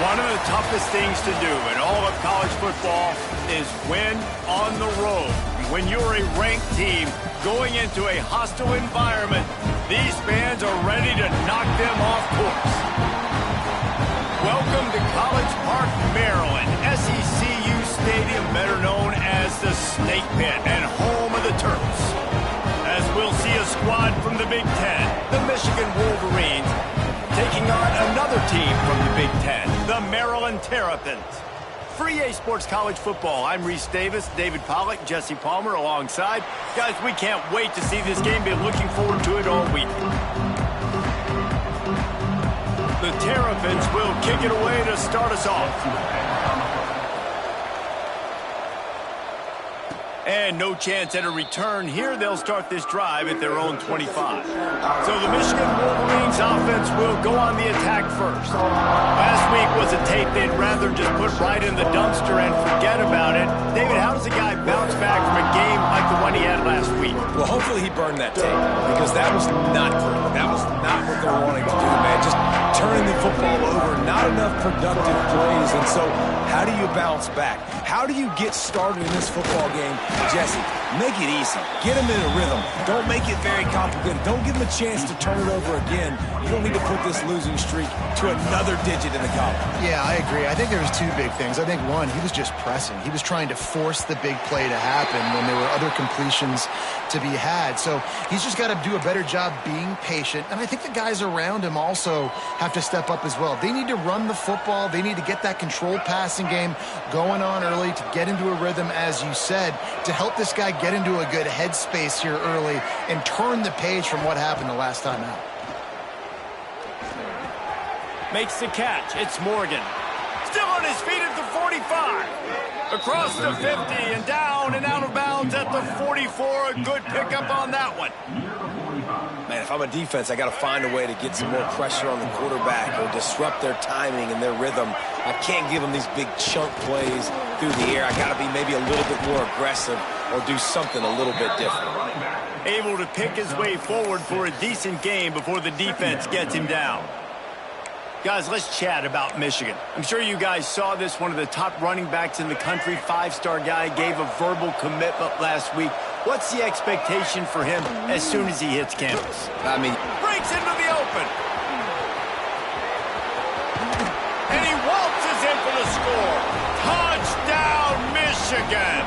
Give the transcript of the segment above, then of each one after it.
One of the toughest things to do in all of college football is win on the road. When you're a ranked team going into a hostile environment, these fans are ready to knock them off course. Welcome to College Park, Maryland, SECU Stadium, better known as the Snake Pit and home of the Terps. As we'll see a squad from the Big Ten, the Michigan Wolverines, taking on another team from the Big Ten, the Maryland Terrapins. For EA Sports College Football, I'm Reese Davis, David Pollack, Jesse Palmer alongside. Guys, we can't wait to see this game. Been looking forward to it all week. The Terrapins will kick it away to start us off. And no chance at a return here. They'll start this drive at their own 25. So the Michigan Wolverines offense will go on the attack first. Last week was a tape they'd rather just put right in the dumpster and forget about it. David, how does a guy bounce back from a game like the one he had last week? Well, hopefully he burned that tape because that was not good. That was not what they were wanting to do, man. Just turning the football over, not enough productive plays. And so how do you bounce back? How do you get started in this football game? Jesse, make it easy. Get them in a rhythm. Don't make it very complicated. Don't give them a chance to turn it over again. You don't need to put this losing streak to another digit in the column. Yeah, I agree. I think there was two big things. I think, one, he was just pressing. He was trying to force the big play to happen when there were other completions to be had. So he's just got to do a better job being patient. And I think the guys around him also have to step up as well. They need to run the football. They need to get that controlled passing game going on early to get into a rhythm, as you said, to help this guy get into a good headspace here early and turn the page from what happened the last time out. Makes the catch. It's Morgan. Still on his feet at the 45. Across the 50 and down and out of bounds at the 44. A good pickup on that one. Man, if I'm a defense, I got to find a way to get some more pressure on the quarterback or disrupt their timing and their rhythm. I can't give them these big chunk plays through the air. I got to be maybe a little bit more aggressive or do something a little bit different. Able to pick his way forward for a decent game before the defense gets him down. Guys, let's chat about Michigan. I'm sure you guys saw this. One of the top running backs in the country, five-star guy, gave a verbal commitment last week. What's the expectation for him as soon as he hits campus? I mean, breaks into the open. And he waltzes in for the score. Touchdown, Michigan.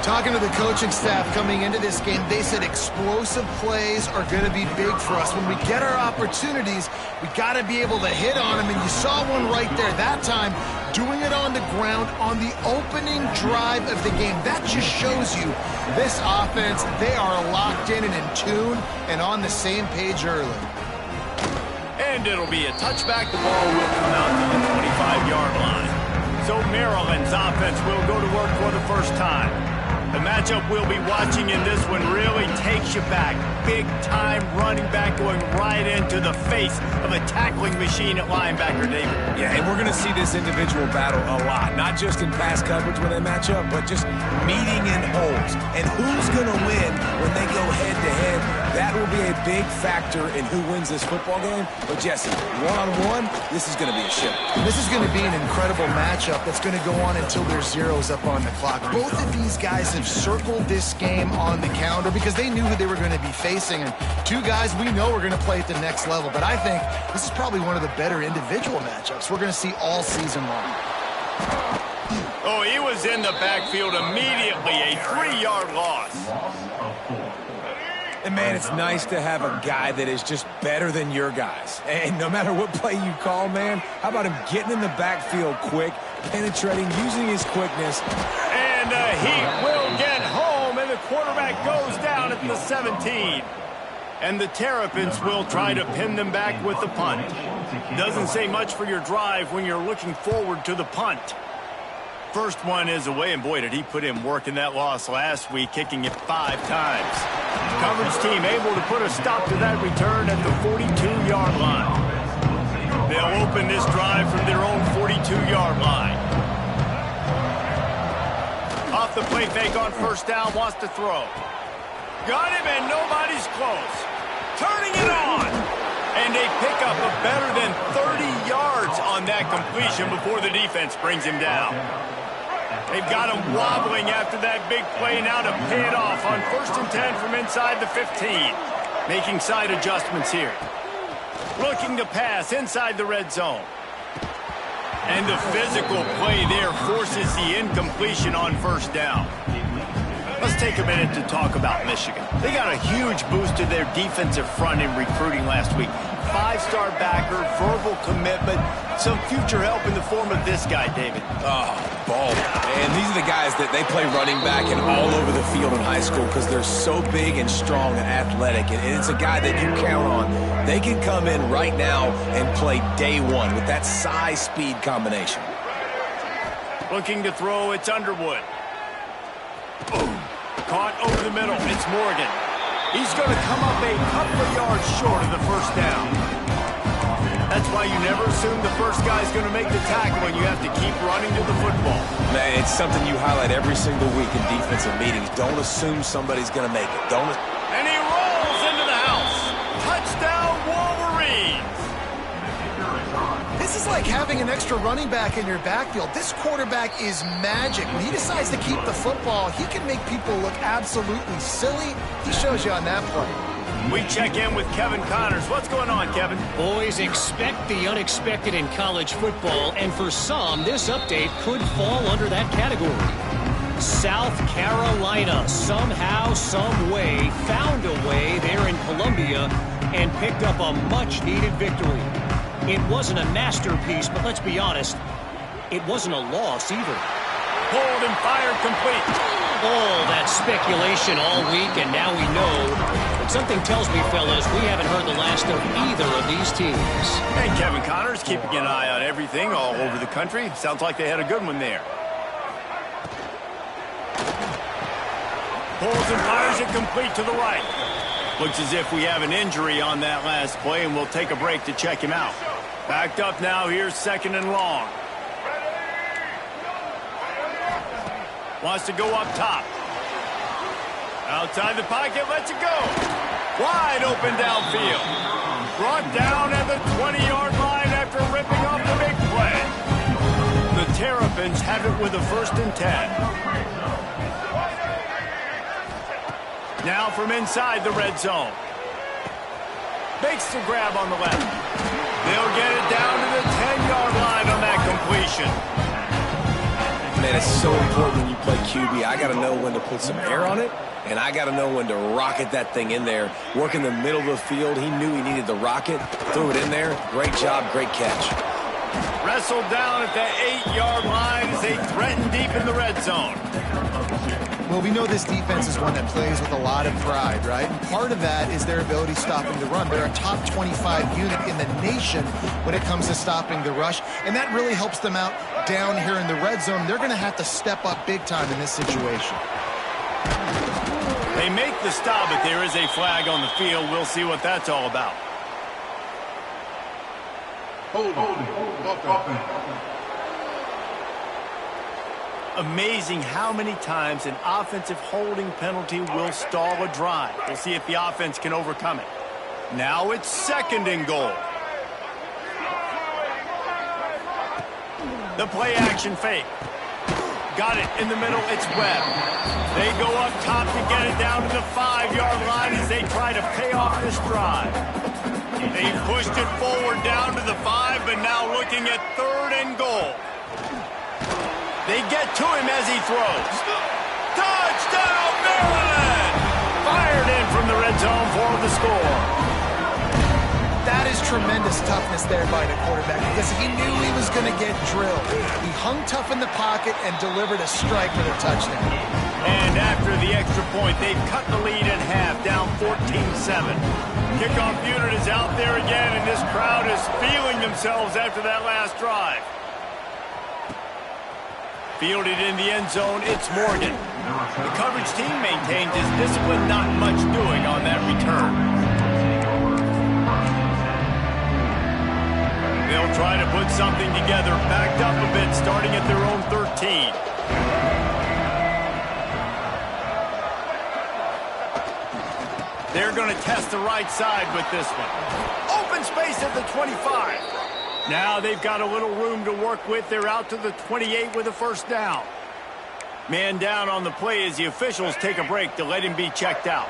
Talking to the coaching staff coming into this game, they said explosive plays are going to be big for us. When we get our opportunities, we got to be able to hit on them. And you saw one right there that time, doing it on the ground on the opening drive of the game. That just shows you this offense, they are locked in and in tune and on the same page early. And it'll be a touchback. The ball will come out to the 25-yard line. So Maryland's offense will go to work for the first time. The matchup we'll be watching in this one really takes you back. Big-time running back going right into the face of a tackling machine at linebacker, David. Yeah, and we're going to see this individual battle a lot. Not just in pass coverage when they match up, but just meeting in holes. And who's going to win when they go head-to-head? That will be a big factor in who wins this football game. But, Jesse, one-on-one, this is going to be a show. This is going to be an incredible matchup that's going to go on until there's zeros up on the clock. Both of these guys have circled this game on the calendar because they knew who they were going to be facing. And two guys we know are going to play at the next level. But I think this is probably one of the better individual matchups we're going to see all season long. Oh, he was in the backfield immediately. A 3-yard loss. And, man, it's nice to have a guy that is just better than your guys. And no matter what play you call, man, how about him getting in the backfield quick, penetrating, using his quickness. And he will get home, and the quarterback goes down at the 17. And the Terrapins will try to pin them back with the punt. Doesn't say much for your drive when you're looking forward to the punt. First one is away, and boy, did he put in work in that loss last week, kicking it 5 times. Coverage team able to put a stop to that return at the 42-yard line. They'll open this drive from their own 42-yard line. Off the play fake on first down, wants to throw. Got him, and nobody's close. Turning it on. And they pick up a better than 30 yards on that completion before the defense brings him down. They've got him wobbling after that big play now to pay it off on 1st and 10 from inside the 15. Making side adjustments here. Looking to pass inside the red zone. And the physical play there forces the incompletion on 1st down. Let's take a minute to talk about Michigan. They got a huge boost to their defensive front in recruiting last week. 5-star backer, verbal commitment, some future help in the form of this guy, David. Oh, ball. And these are the guys that they play running back and all over the field in high school because they're so big and strong and athletic. And it's a guy that you count on. They can come in right now and play day one with that size-speed combination. Looking to throw, it's Underwood. Boom. Caught over the middle. It's Morgan. He's going to come up a couple of yards short of the 1st down. That's why you never assume the first guy's going to make the tackle and you have to keep running to the football. Man, it's something you highlight every single week in defensive meetings. Don't assume somebody's going to make it. And he rolls into the house. Touchdown, Wolverines. This is like having an extra running back in your backfield. This quarterback is magic. When he decides to keep the football, he can make people look absolutely silly. He shows you on that play. We check in with Kevin Connors. What's going on, Kevin? Boys, expect the unexpected in college football, and for some, this update could fall under that category. South Carolina, somehow, some way, found a way there in Columbia and picked up a much-needed victory. It wasn't a masterpiece, but let's be honest, it wasn't a loss either. Pulled and fired complete. All that speculation all week, and now we know. But something tells me, fellas, we haven't heard the last of either of these teams. And Kevin Connors keeping an eye on everything all over the country. Sounds like they had a good one there. Pulls and fires it complete to the right. Looks as if we have an injury on that last play, and we'll take a break to check him out. Backed up now, here's 2nd and long. Wants to go up top. Outside the pocket, lets it go. Wide open downfield. Brought down at the 20-yard line after ripping off the big play. The Terrapins have it with a 1st and 10. Now from inside the red zone. Makes the grab on the left. They'll get it down to the 10-yard line on that completion. Man, it's so important when you play QB. I got to know when to put some air on it, and I got to know when to rocket that thing in there. Work in the middle of the field. He knew he needed the rocket. Threw it in there. Great job, great catch. Wrestled down at the 8-yard line as they threaten deep in the red zone. Well, we know this defense is one that plays with a lot of pride, right? And part of that is their ability stopping the run. They're a top 25 unit in the nation when it comes to stopping the rush, and that really helps them out down here in the red zone. They're going to have to step up big time in this situation. They make the stop, but there is a flag on the field. We'll see what that's all about. Amazing how many times an offensive holding penalty will stall a drive. We'll see if the offense can overcome it. Now it's 2nd and goal. The play action fake. Got it in the middle. It's Webb. They go up top to get it down to the 5-yard line as they try to pay off this drive. They pushed it forward down to the 5, but now looking at 3rd and goal. They get to him as he throws. Touchdown, Maryland! Fired in from the red zone for the score. That is tremendous toughness there by the quarterback because he knew he was going to get drilled. He hung tough in the pocket and delivered a strike for the touchdown. And after the extra point, they've cut the lead in half, down 14-7. Kickoff unit is out there again, and this crowd is feeling themselves after that last drive. Fielded in the end zone, it's Morgan. The coverage team maintains his discipline, not much doing on that return. They'll try to put something together, backed up a bit, starting at their own 13. They're going to test the right side with this one. Open space at the 25. Now they've got a little room to work with. They're out to the 28 with a first down. Man down on the play as the officials take a break to let him be checked out.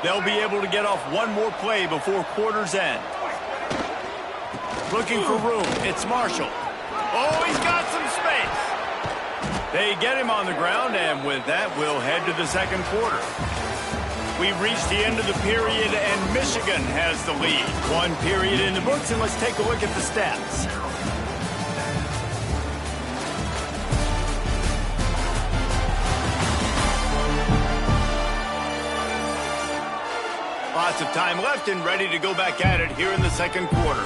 They'll be able to get off one more play before quarter's end. Looking for room. It's Marshall. Oh, he's got some space. They get him on the ground, and with that, we'll head to the second quarter. We've reached the end of the period, and Michigan has the lead. One period in the books, and let's take a look at the stats. Lots of time left and ready to go back at it here in the second quarter.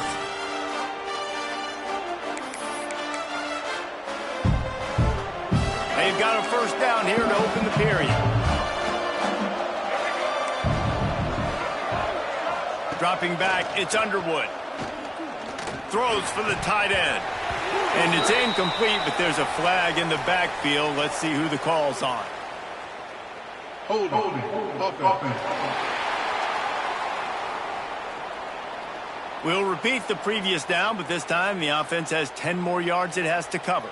They've got a first down here to open the period. Dropping back, it's Underwood. Throws for the tight end. And it's incomplete, but there's a flag in the backfield. Let's see who the call's on. Hold it. We'll repeat the previous down, but this time the offense has 10 more yards it has to cover.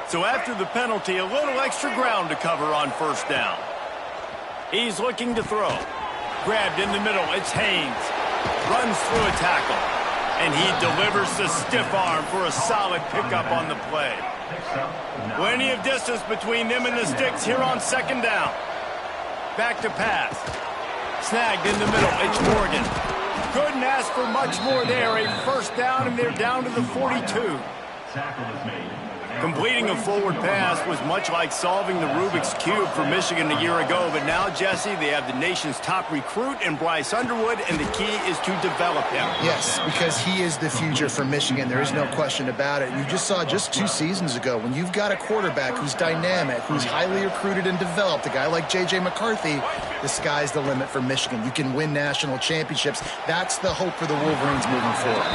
So after the penalty, a little extra ground to cover on first down. He's looking to throw. Grabbed in the middle, it's Haynes. Runs through a tackle. And he delivers the stiff arm for a solid pickup on the play. Plenty of distance between them and the sticks here on second down. Back to pass. Snagged in the middle, it's Morgan. Couldn't ask for much more there. A first down, and they're down to the 42. Completing a forward pass was much like solving the Rubik's Cube for Michigan a year ago, but now, Jesse, they have the nation's top recruit in Bryce Underwood, and the key is to develop him. Yes, because he is the future for Michigan. There is no question about it. You just saw just 2 seasons ago, when you've got a quarterback who's dynamic, who's highly recruited and developed, a guy like J.J. McCarthy, the sky's the limit for Michigan. You can win national championships. That's the hope for the Wolverines moving forward.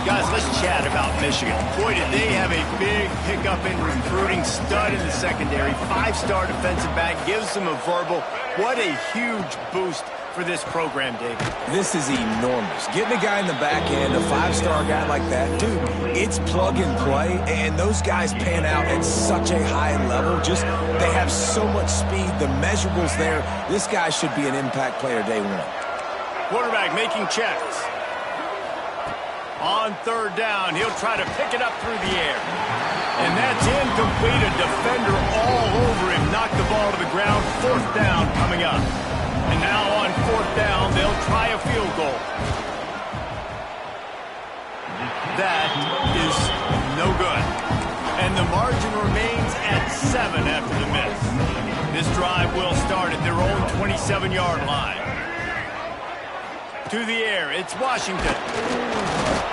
Guys, let's chat about Michigan. Boy, did they have a big pickup in recruiting. Stud in the secondary. 5-star defensive back. Gives them a verbal. What a huge boost for this program, David. This is enormous. Getting a guy in the back end, a 5-star guy like that, dude, it's plug and play, and those guys pan out at such a high level. Just, they have so much speed. The measurables there. This guy should be an impact player day one. Quarterback making checks. On third down, he'll try to pick it up through the air. And that's incomplete. A defender all over him. Knocked the ball to the ground. Fourth down coming up. And now on fourth down, they'll try a field goal. That is no good. And the margin remains at 7 after the miss. This drive will start at their own 27-yard line. To the air, it's Washington.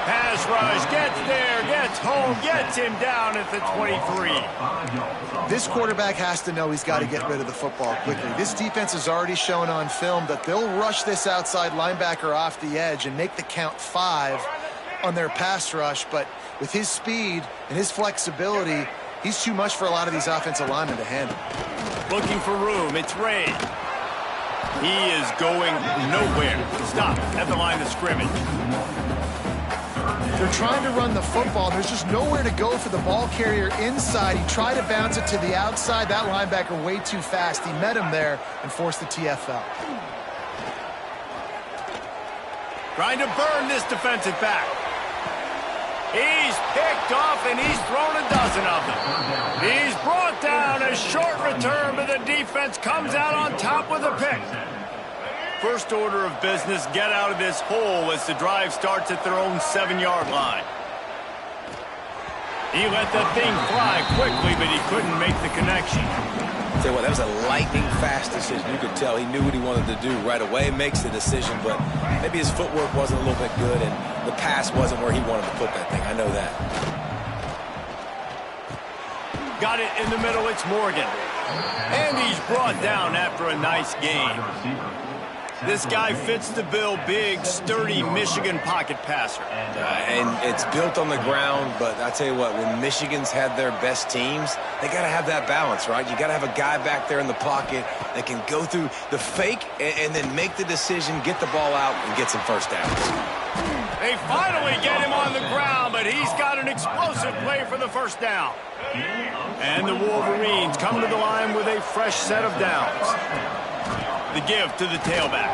Pass rush, gets there, gets home, gets him down at the 23. This quarterback has to know he's got to get rid of the football quickly. This defense has already shown on film that they'll rush this outside linebacker off the edge and make the count 5 on their pass rush, but with his speed and his flexibility, he's too much for a lot of these offensive linemen to handle. Looking for room, it's Ray. He is going nowhere. Stop at the line of scrimmage. They're trying to run the football. There's just nowhere to go for the ball carrier inside. He tried to bounce it to the outside. That linebacker way too fast. He met him there and forced the TFL. Trying to burn this defensive back. He's picked off, and he's thrown a dozen of them. He's brought down. A short return, but the defense comes out on top with a pick. First order of business, get out of this hole as the drive starts at their own 7-yard line. He let that thing fly quickly, but he couldn't make the connection. Tell you what, that was a lightning-fast decision. You could tell he knew what he wanted to do right away, makes the decision, but maybe his footwork wasn't a little bit good, and the pass wasn't where he wanted to put that thing. I know that. Got it in the middle, it's Morgan. And he's brought down after a nice game. This guy fits the bill, big, sturdy Michigan pocket passer. And it's built on the ground, but I tell you what, when Michigan's had their best teams, they got to have that balance, right? You got to have a guy back there in the pocket that can go through the fake and then make the decision, get the ball out, and get some first downs. They finally get him on the ground, but he's got an explosive play for the first down. And the Wolverines come to the line with a fresh set of downs. The give to the tailback.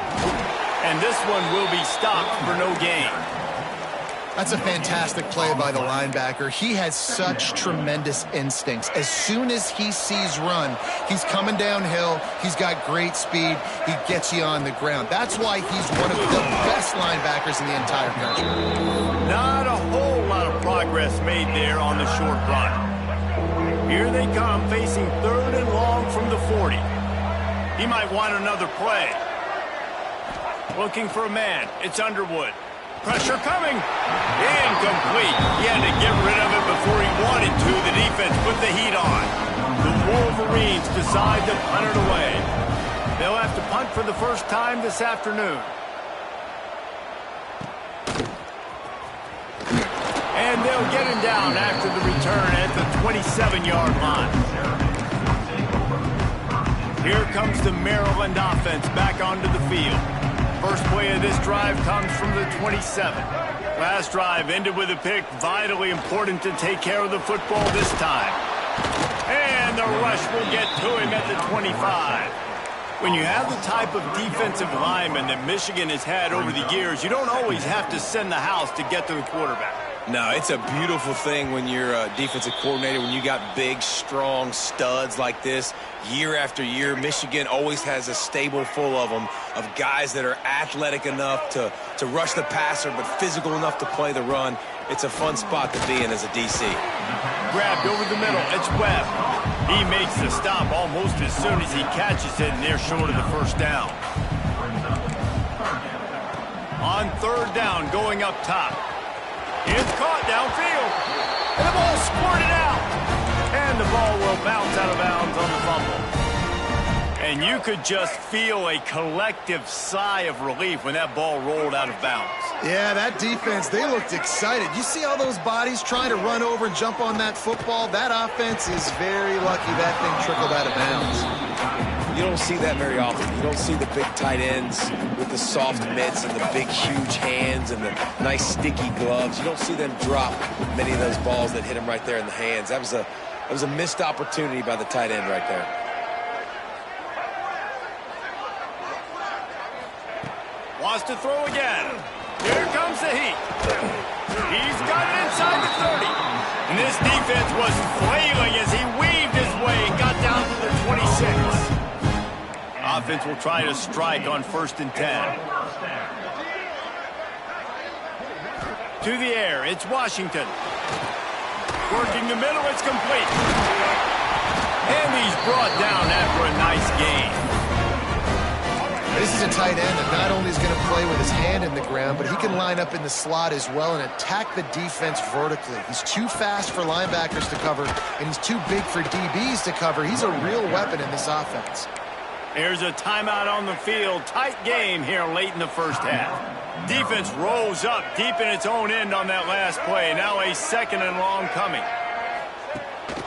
And this one will be stopped for no gain. That's a fantastic play by the linebacker. He has such tremendous instincts. As soon as he sees run, he's coming downhill. He's got great speed. He gets you on the ground. That's why he's one of the best linebackers in the entire country. Not a whole lot of progress made there on the short run. Here they come, facing 3rd and long from the 40. He might want another play. Looking for a man. It's Underwood. Pressure coming. Incomplete. He had to get rid of it before he wanted to. The defense put the heat on. The Wolverines decide to punt it away. They'll have to punt for the first time this afternoon. And they'll get him down after the return at the 27-yard line. Here comes the Maryland offense back onto the field. First play of this drive comes from the 27. Last drive ended with a pick. Vitally important to take care of the football this time. And the rush will get to him at the 25. When you have the type of defensive lineman that Michigan has had over the years, you don't always have to send the house to get to the quarterback. No, it's a beautiful thing when you're a defensive coordinator, when you got big, strong studs like this. Year after year, Michigan always has a stable full of them, of guys that are athletic enough to rush the passer, but physical enough to play the run. It's a fun spot to be in as a DC. Grabbed over the middle. It's Webb. He makes the stop almost as soon as he catches it, and they're short of the first down. On 3rd down, going up top. It's caught downfield. And the ball squirted out. And the ball will bounce out of bounds on the fumble. And you could just feel a collective sigh of relief when that ball rolled out of bounds. Yeah, that defense, they looked excited. You see all those bodies trying to run over and jump on that football? That offense is very lucky that thing trickled out of bounds. You don't see that very often. You don't see the big tight ends with the soft mitts and the big, huge hands and the nice, sticky gloves. You don't see them drop many of those balls that hit them right there in the hands. That was a missed opportunity by the tight end right there. Wants to throw again. Here comes the heat. He's got it inside the 30. And this defense was flailing as he weaved his way and got down to the 26. Offense will try to strike on 1st and 10. To the air, it's Washington. Working the middle, it's complete. And he's brought down after a nice gain. This is a tight end that not only is going to play with his hand in the ground, but he can line up in the slot as well and attack the defense vertically. He's too fast for linebackers to cover, and he's too big for DBs to cover. He's a real weapon in this offense. Here's a timeout on the field. Tight game here late in the first half. Defense rolls up deep in its own end on that last play. Now a 2nd and long coming.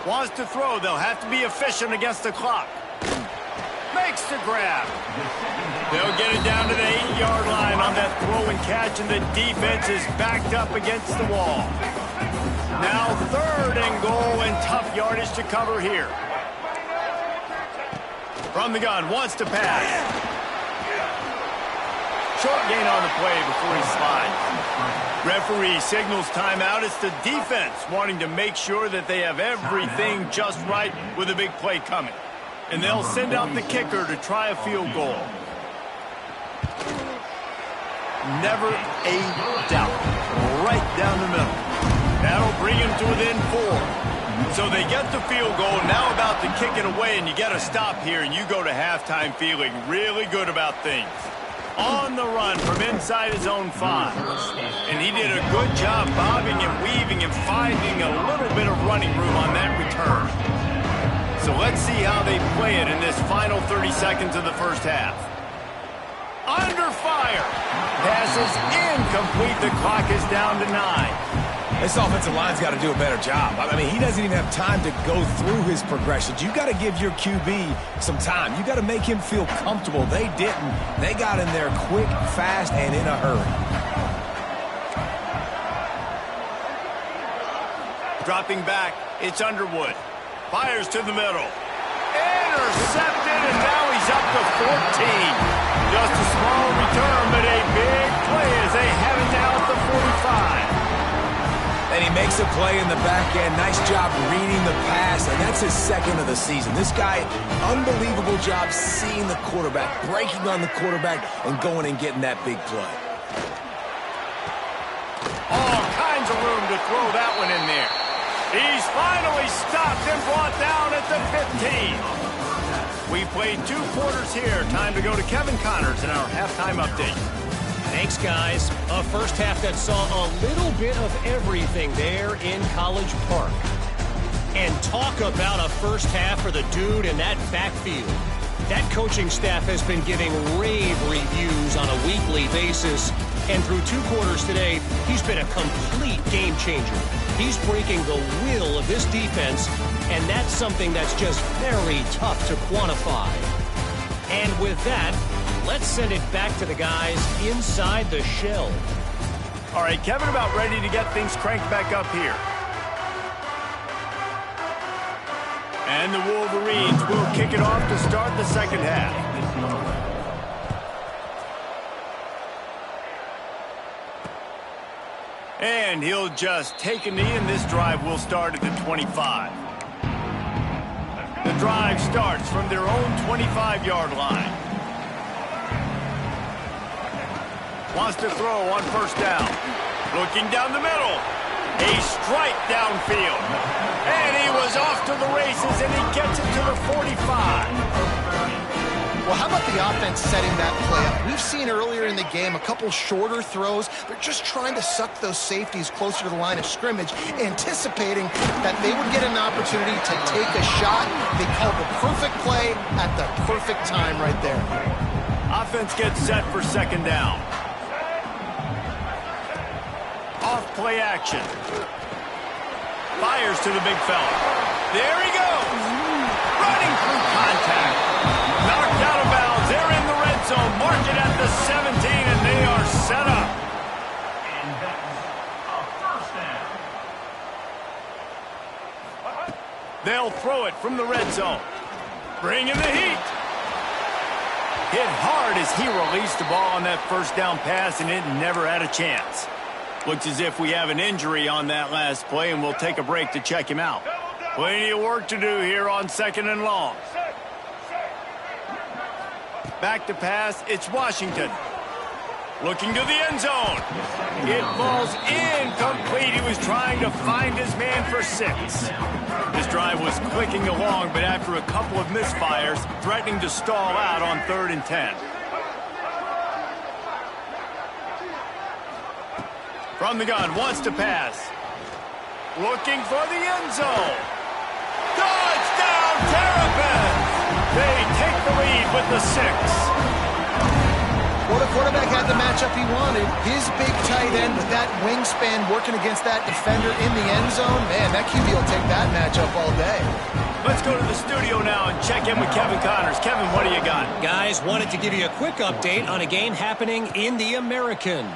Wants to throw. They'll have to be efficient against the clock. Makes the grab. They'll get it down to the 8-yard line on that throw and catch, and the defense is backed up against the wall. Now 3rd and goal, and tough yardage to cover here. From the gun, wants to pass. Short gain on the play before he slides. Referee signals timeout. It's the defense wanting to make sure that they have everything just right with a big play coming. And they'll send out the kicker to try a field goal. Never a doubt. Right down the middle. That'll bring him to within 4. So they get the field goal, now about to kick it away, and you got to stop here, and you go to halftime feeling really good about things. On the run from inside his own 5. And he did a good job bobbing and weaving and finding a little bit of running room on that return. So let's see how they play it in this final 30 seconds of the first half. Under fire. Pass is incomplete. The clock is down to 9. This offensive line's got to do a better job. I mean, he doesn't even have time to go through his progressions. You've got to give your QB some time. You've got to make him feel comfortable. They didn't. They got in there quick, fast, and in a hurry. Dropping back, it's Underwood. Fires to the middle. Intercepted, and now he's up to 14. Just a small return, but a big play as they have it now at the 45. And he makes a play in the back end. Nice job reading the pass, and that's his second of the season. This guy, unbelievable job seeing the quarterback, breaking on the quarterback, and going and getting that big play. All kinds of room to throw that one in there. He's finally stopped and brought down at the 15. We played 2 quarters here. Time to go to Kevin Connors in our halftime update. Thanks, guys. A first half that saw a little bit of everything there in College Park. And talk about a first half for the dude in that backfield. That coaching staff has been giving rave reviews on a weekly basis. And through 2 quarters today, he's been a complete game changer. He's breaking the will of this defense, and that's something that's just very tough to quantify. And with that, let's send it back to the guys inside the shell. All right, Kevin, about ready to get things cranked back up here. And the Wolverines will kick it off to start the second half. And he'll just take a knee, and this drive will start at the 25. The drive starts from their own 25-yard line. Wants to throw on first down. Looking down the middle. A strike downfield. And he was off to the races, and he gets it to the 45. Well, how about the offense setting that play up? We've seen earlier in the game a couple shorter throws, but just trying to suck those safeties closer to the line of scrimmage, anticipating that they would get an opportunity to take a shot. They called the perfect play at the perfect time right there. Offense gets set for second down. Off play action. Fires to the big fella. There he goes. Running through contact. Knocked out of bounds. They're in the red zone. Mark it at the 17, and they are set up. And that's a first down. They'll throw it from the red zone. Bring in the heat. Hit hard as he released the ball on that first down pass, and it never had a chance. Looks as if we have an injury on that last play, and we'll take a break to check him out. Plenty of work to do here on second and long. Back to pass, it's Washington. Looking to the end zone. It falls incomplete. He was trying to find his man for 6. This drive was clicking along, but after a couple of misfires, threatening to stall out on 3rd and 10. From the gun, wants to pass. Looking for the end zone. Touchdown, Terrapins! They take the lead with the 6. Well, the quarterback had the matchup he wanted. His big tight end with that wingspan working against that defender in the end zone. Man, that QB will take that matchup all day. Let's go to the studio now and check in with Kevin Connors. Kevin, what do you got? Guys, wanted to give you a quick update on a game happening in the American.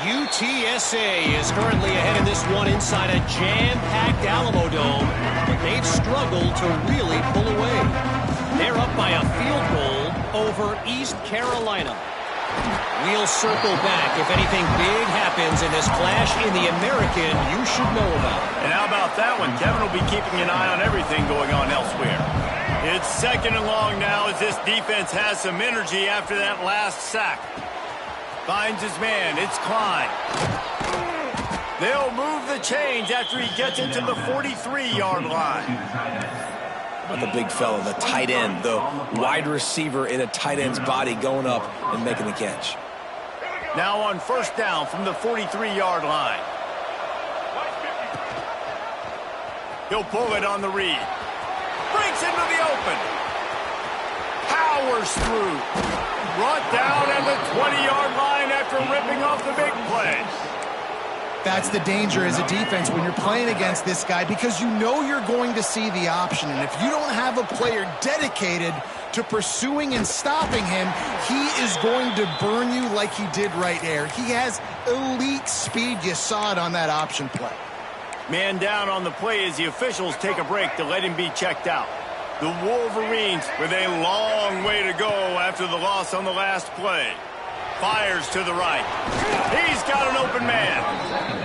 UTSA is currently ahead in this one inside a jam-packed Alamo Dome, but they've struggled to really pull away. They're up by a field goal over East Carolina. We'll circle back if anything big happens in this clash in the American you should know about. And how about that one? Kevin will be keeping an eye on everything going on elsewhere. It's second and long now as this defense has some energy after that last sack. Finds his man. It's Klein. They'll move the chains after he gets into the 43-yard line. How about the big fella, the tight end, the wide receiver in a tight end's body going up and making the catch. Now on first down from the 43-yard line. He'll pull it on the read. Breaks into the open. Powers through. brought down at the 20-yard line after ripping off the big play. That's the danger as a defense when you're playing against this guy, because you know you're going to see the option. And if you don't have a player dedicated to pursuing and stopping him, he is going to burn you like he did right there. He has elite speed. You saw it on that option play. Man down on the play as the officials take a break to let him be checked out. The Wolverines with a long way to go after the loss on the last play. Fires to the right. He's got an open man.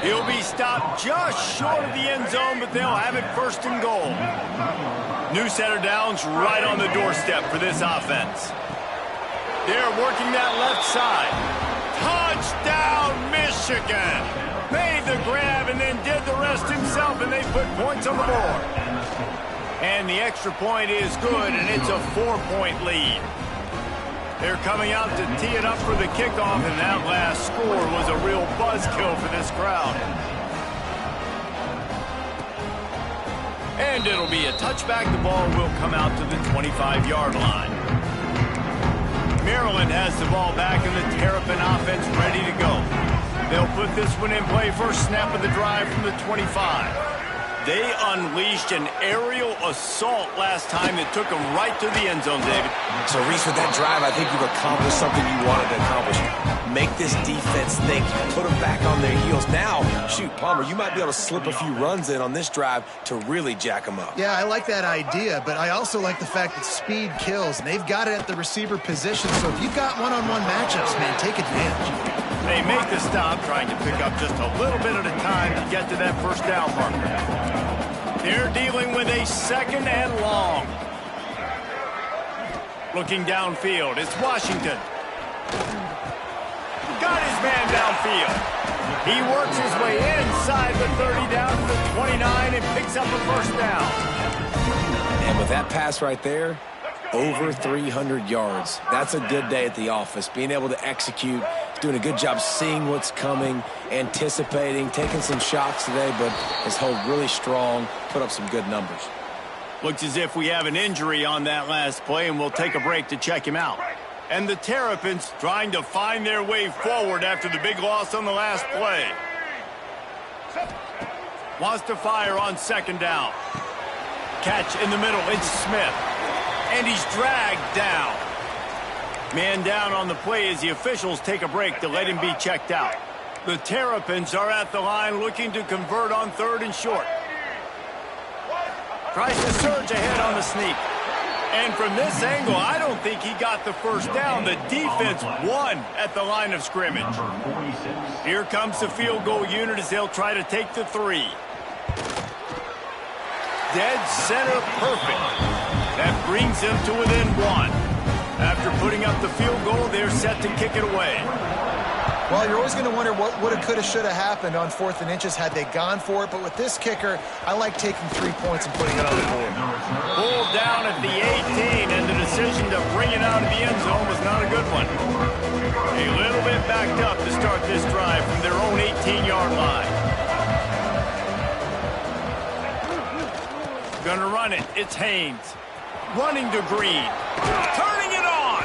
He'll be stopped just short of the end zone, but they'll have it first and goal. New set of downs right on the doorstep for this offense. They're working that left side. Touchdown, Michigan! Made the grab and then did the rest himself, and they put points on the board. And the extra point is good, and it's a 4-point lead. They're coming out to tee it up for the kickoff, and that last score was a real buzzkill for this crowd. And it'll be a touchback. The ball will come out to the 25-yard line. Maryland has the ball back, and the Terrapin offense ready to go. They'll put this one in play first snap of the drive from the 25. They unleashed an aerial assault last time that took them right to the end zone, David. So, Reese, with that drive, I think you've accomplished something you wanted to accomplish. Make this defense think. Put them back on their heels. Now, shoot, Palmer, you might be able to slip a few runs in on this drive to really jack them up. Yeah, I like that idea, but I also like the fact that speed kills, and they've got it at the receiver position. So if you've got one-on-one matchups, man, take advantage. They make the stop, trying to pick up just a little bit at a time to get to that first down marker. They're dealing with a second and long. Looking downfield, it's Washington. Got his man downfield. He works his way inside the 30 down to the 29 and picks up a first down. And with that pass right there, over 300 yards. That's a good day at the office. Being able to execute, doing a good job seeing what's coming, anticipating, taking some shots today, but has held really strong, put up some good numbers. Looks as if we have an injury on that last play, and we'll take a break to check him out. And the Terrapins trying to find their way forward after the big loss on the last play. Wants to fire on second down. Catch in the middle, it's Smith. And he's dragged down. Man down on the play as the officials take a break to let him be checked out. The Terrapins are at the line looking to convert on third and short. Tries to surge ahead on the sneak. And from this angle, I don't think he got the first down. The defense won at the line of scrimmage. Here comes the field goal unit as they'll try to take the 3. Dead center perfect. That brings them to within 1. After putting up the field goal, they're set to kick it away. Well, you're always going to wonder what woulda, coulda, shoulda happened on 4th and inches had they gone for it. But with this kicker, I like taking 3 points and putting it on the board. Pulled down at the 18, and the decision to bring it out of the end zone was not a good one. A little bit backed up to start this drive from their own 18-yard line. Gonna run it. It's Haynes. Running to Green. Turning it on.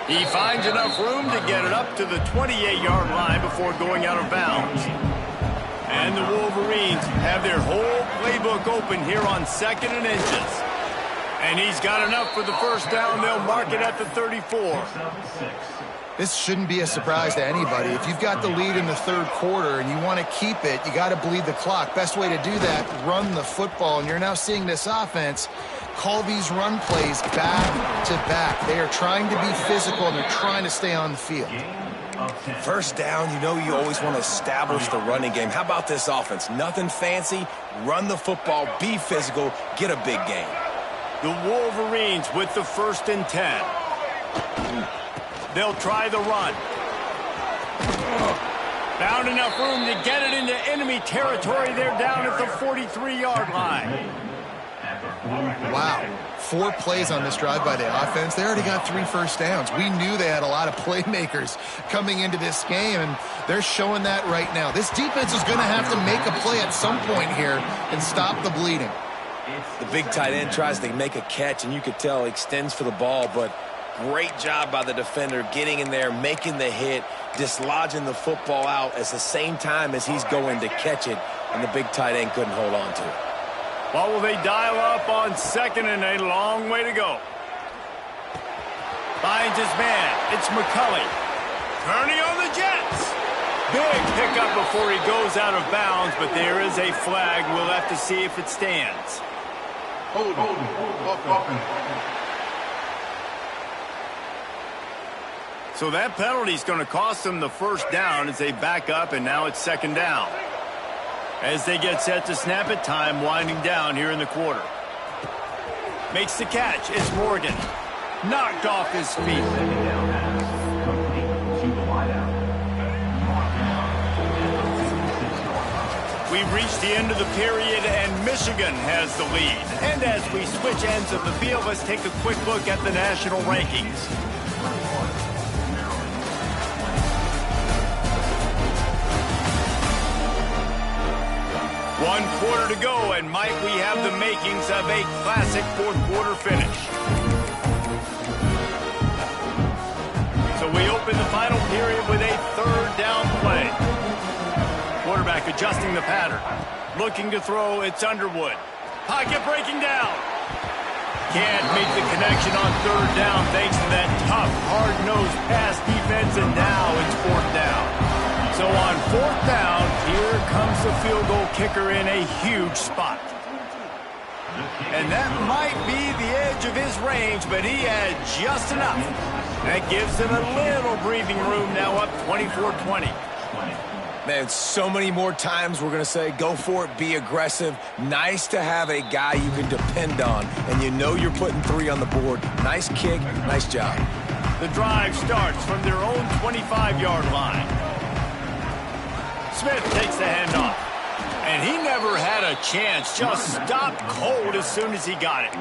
He finds enough room to get it up to the 28-yard line before going out of bounds. And the Wolverines have their whole playbook open here on 2nd and inches. And he's got enough for the first down. They'll mark it at the 34. This shouldn't be a surprise to anybody. If you've got the lead in the 3rd quarter and you want to keep it, you got to bleed the clock. Best way to do that, run the football. And you're now seeing this offense call these run plays back to back. They are trying to be physical, and they're trying to stay on the field. First down, you know you always want to establish the running game. How about this offense? Nothing fancy. Run the football, be physical, get a big gain. The Wolverines with the 1st and 10. They'll try the run. Found enough room to get it into enemy territory. They're down at the 43-yard line. Wow. 4 plays on this drive by the offense. They already got 3 first downs. We knew they had a lot of playmakers coming into this game, and they're showing that right now. This defense is going to have to make a play at some point here and stop the bleeding. The big tight end tries to make a catch, and you could tell he extends for the ball, but Great job by the defender getting in there, making the hit, dislodging the football out at the same time as he's going to catch it, and the big tight end couldn't hold on to it. What will they dial up on second and a long way to go? Finds his man. It's McCulley. Turning on the Jets. Big pickup before he goes out of bounds, but there is a flag. We'll have to see if it stands. Hold on. So that penalty is going to cost them the first down as they back up, and now it's second down. As they get set to snap it, time winding down here in the quarter. Makes the catch. It's Morgan. Knocked off his feet. We've reached the end of the period, and Michigan has the lead. And as we switch ends of the field, let's take a quick look at the national rankings. One quarter to go, and might we have the makings of a classic fourth-quarter finish. So we open the final period with a third down play. Quarterback adjusting the pattern. Looking to throw, it's Underwood. Pocket breaking down. Can't make the connection on third down thanks to that tough, hard-nosed pass defense, and now it's fourth down. So on fourth down, here comes the field goal kicker in a huge spot. And that might be the edge of his range, but he had just enough. That gives him a little breathing room, now up 24-20. Man, so many more times we're going to say, go for it, be aggressive. Nice to have a guy you can depend on, and you know you're putting 3 on the board. Nice kick, nice job. The drive starts from their own 25-yard line. Smith takes the handoff, and he never had a chance, just stopped cold as soon as he got it.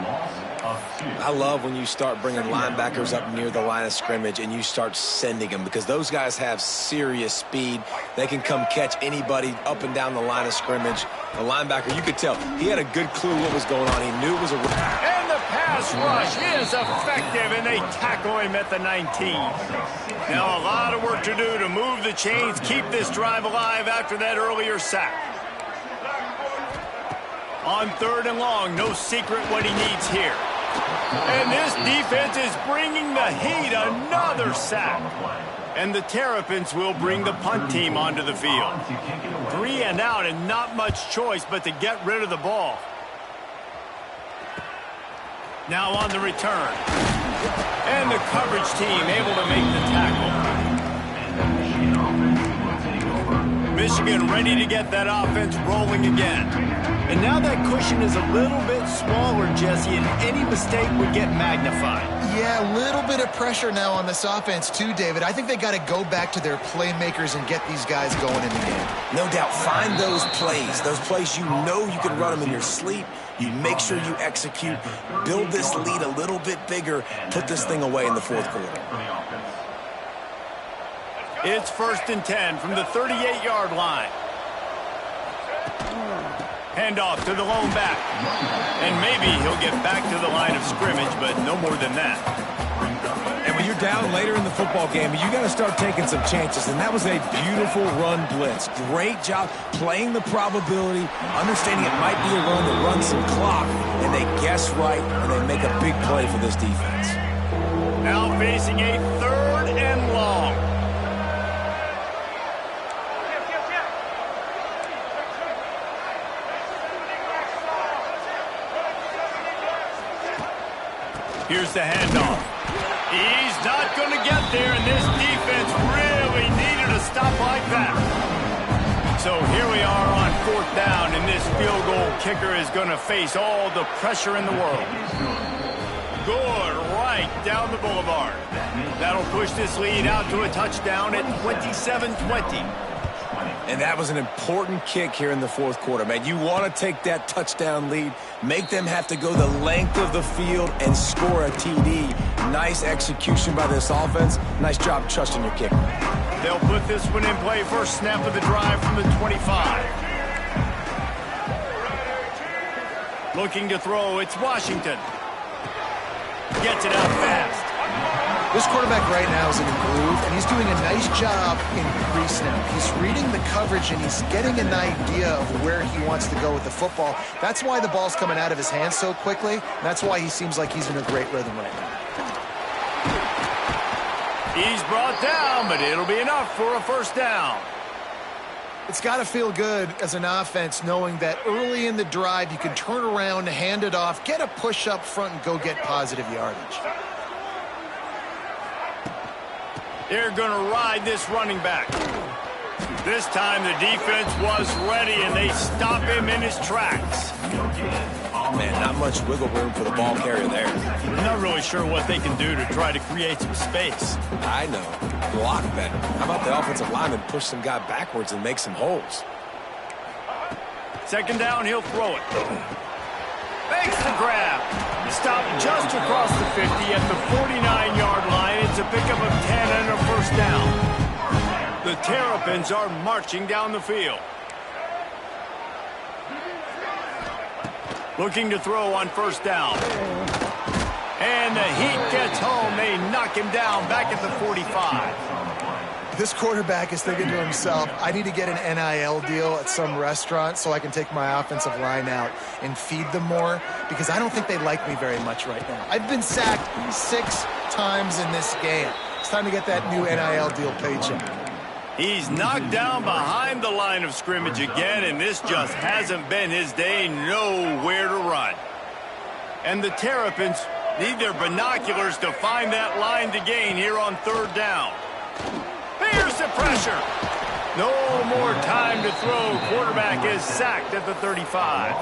I love when you start bringing linebackers up near the line of scrimmage and you start sending them, because those guys have serious speed. They can come catch anybody up and down the line of scrimmage. The linebacker, you could tell, he had a good clue what was going on. He knew it was a... And the pass rush is effective, and they tackle him at the 19. Now a lot of work to do to move the chains, keep this drive alive after that earlier sack. On third and long, no secret what he needs here. And this defense is bringing the heat, another sack. And the Terrapins will bring the punt team onto the field. 3 and out, and not much choice but to get rid of the ball. Now on the return. And the coverage team able to make the tackle. Michigan ready to get that offense rolling again. And now that cushion is a little bit smaller, Jesse, and any mistake would get magnified. Yeah, a little bit of pressure now on this offense too, David. I think they got to go back to their playmakers and get these guys going in the game. No doubt, find those plays you know you can run them in your sleep. You make sure you execute, build this lead a little bit bigger, put this thing away in the fourth quarter. It's 1st and 10 from the 38-yard line. Handoff to the lone back. And maybe he'll get back to the line of scrimmage, but no more than that. And when you're down later in the football game, you got to start taking some chances. And that was a beautiful run blitz. Great job playing the probability, understanding it might be a run that runs some clock, and they guess right, and they make a big play for this defense. Now facing a 3rd and long. Here's the handoff. He's not going to get there, and this defense really needed a stop like that. So here we are on 4th down, and this field goal kicker is going to face all the pressure in the world. Good, right down the boulevard. That'll push this lead out to a touchdown at 27-20. And that was an important kick here in the fourth quarter, man. You want to take that touchdown lead, make them have to go the length of the field and score a TD. Nice execution by this offense. Nice job trusting your kicker. They'll put this one in play. First snap of the drive from the 25. Looking to throw, it's Washington. Gets it out fast. This quarterback right now is in a groove, and he's doing a nice job in pre-snap. He's reading the coverage, and he's getting an idea of where he wants to go with the football. That's why the ball's coming out of his hands so quickly. That's why he seems like he's in a great rhythm right now. He's brought down, but it'll be enough for a first down. It's got to feel good as an offense knowing that early in the drive you can turn around, hand it off, get a push up front, and go get positive yardage. They're going to ride this running back. This time the defense was ready, and they stop him in his tracks. Man, not much wiggle room for the ball carrier there. I'm not really sure what they can do to try to create some space. I know. Block better. How about the offensive lineman push some guy backwards and make some holes? Second down, he'll throw it. Makes the grab. Stopped just across the 50 at the 49-yard line. It's a pickup of 10 and a first down. The Terrapins are marching down the field. Looking to throw on first down. And the heat gets home. They knock him down back at the 45. This quarterback is thinking to himself, I need to get an NIL deal at some restaurant so I can take my offensive line out and feed them more, because I don't think they like me very much right now. I've been sacked 6 times in this game. It's time to get that new NIL deal paycheck. He's knocked down behind the line of scrimmage again, and this just hasn't been his day. Nowhere to run. And the Terrapins need their binoculars to find that line to gain here on third down. Here's the pressure. No more time to throw. Quarterback is sacked at the 35.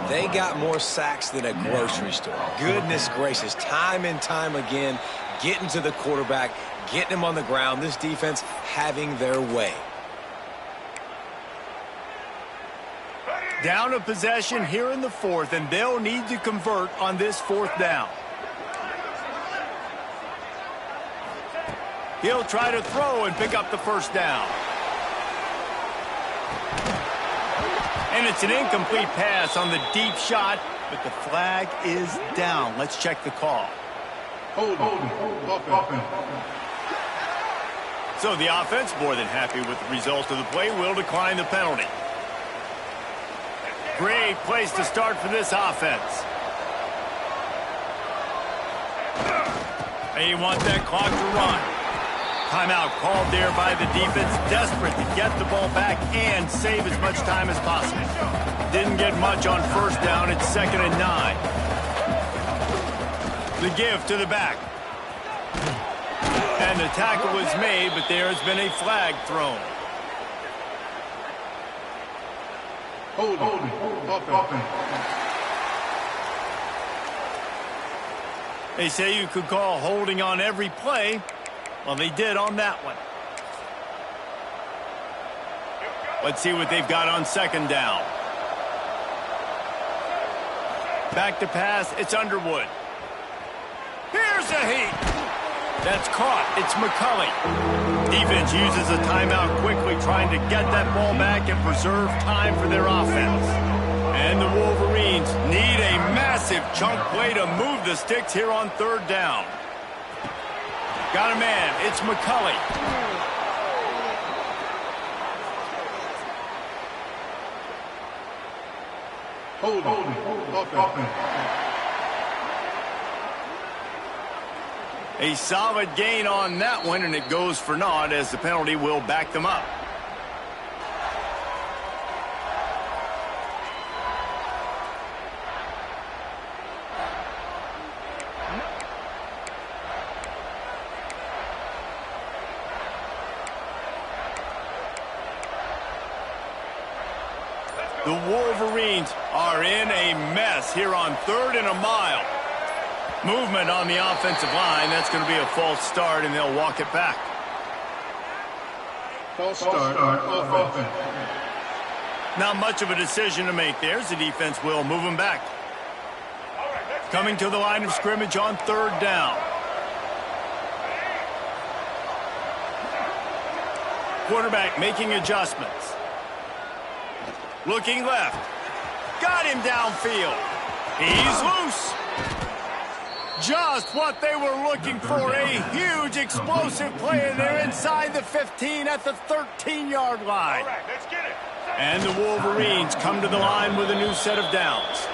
They got more sacks than a grocery store. Goodness gracious, time and time again, getting to the quarterback, getting him on the ground. This defense having their way. Down a possession here in the fourth, and they'll need to convert on this fourth down. He'll try to throw and pick up the first down. And it's an incomplete pass on the deep shot, but the flag is down. Let's check the call. Hold offense. So the offense, more than happy with the result of the play, will decline the penalty. Great place to start for this offense. They want that clock to run. Timeout called there by the defense, desperate to get the ball back and save as much time as possible. Didn't get much on first down. It's 2nd and 9. The give to the back. And the tackle was made, but there has been a flag thrown. Hold offense. They say you could call holding on every play. Well, they did on that one. Let's see what they've got on second down. Back to pass. It's Underwood. Here's a heat. That's caught. It's McCulley. Defense uses a timeout quickly, trying to get that ball back and preserve time for their offense. And the Wolverines need a massive chunk play to move the sticks here on third down. Got a man. It's McCulley. Hold offense. A solid gain on that one, and it goes for naught as the penalty will back them up. The Wolverines are in a mess here on 3rd and a mile. Movement on the offensive line. That's going to be a false start, and they'll walk it back. False start on offense. Not much of a decision to make there, as the defense will move them back. Coming to the line of scrimmage on third down. Quarterback making adjustments. Looking left. Got him downfield. He's loose. Just what they were looking for, a huge explosive play, and they're inside the 15 at the 13-yard line. All right, let's get it. And the Wolverines come to the line with a new set of downs.